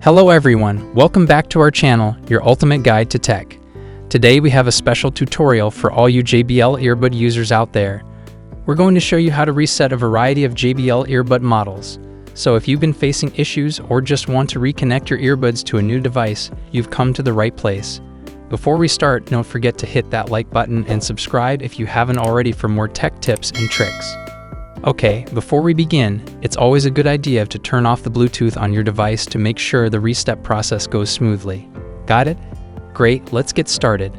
Hello everyone, welcome back to our channel, your ultimate guide to tech. Today we have a special tutorial for all you JBL earbud users out there. We're going to show you how to reset a variety of JBL earbud models. So if you've been facing issues or just want to reconnect your earbuds to a new device, you've come to the right place. Before we start, don't forget to hit that like button and subscribe if you haven't already for more tech tips and tricks. Okay, before we begin, it's always a good idea to turn off the Bluetooth on your device to make sure the reset process goes smoothly. Got it? Great, let's get started.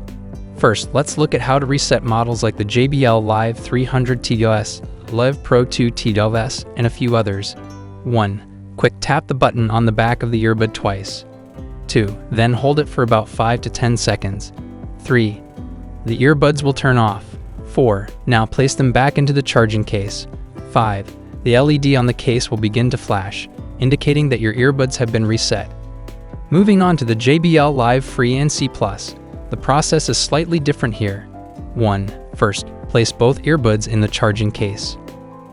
First, let's look at how to reset models like the JBL Live 300 TOS, Live Pro 2 TOS, and a few others. 1. Quick tap the button on the back of the earbud twice. 2. Then hold it for about 5 to 10 seconds. 3. The earbuds will turn off. 4. Now place them back into the charging case. 5. The LED on the case will begin to flash, indicating that your earbuds have been reset. Moving on to the JBL Live Free and C+, the process is slightly different here. 1. First, place both earbuds in the charging case.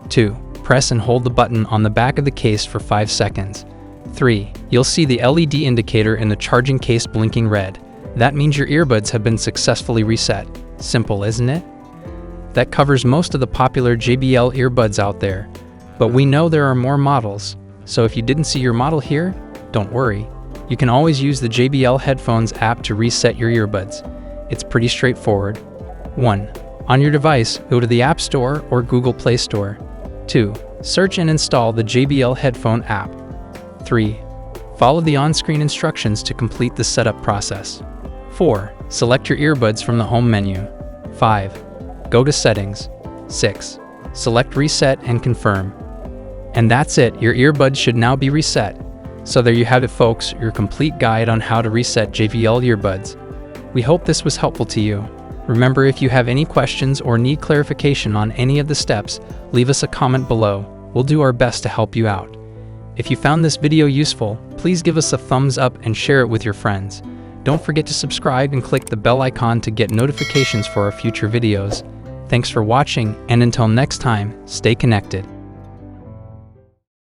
2. Press and hold the button on the back of the case for 5 seconds. 3. You'll see the LED indicator in the charging case blinking red. That means your earbuds have been successfully reset. Simple, isn't it? That covers most of the popular JBL earbuds out there, but we know there are more models, so if you didn't see your model here, don't worry. You can always use the JBL Headphones app to reset your earbuds. It's pretty straightforward. 1. On your device, go to the App Store or Google Play Store. 2. Search and install the JBL Headphone app. 3. Follow the on-screen instructions to complete the setup process. 4. Select your earbuds from the home menu. 5. Go to Settings. 6. Select Reset and confirm. And that's it, your earbuds should now be reset. So there you have it folks, your complete guide on how to reset JBL earbuds. We hope this was helpful to you. Remember, if you have any questions or need clarification on any of the steps, leave us a comment below. We'll do our best to help you out. If you found this video useful, please give us a thumbs up and share it with your friends. Don't forget to subscribe and click the bell icon to get notifications for our future videos. Thanks for watching, and until next time, stay connected.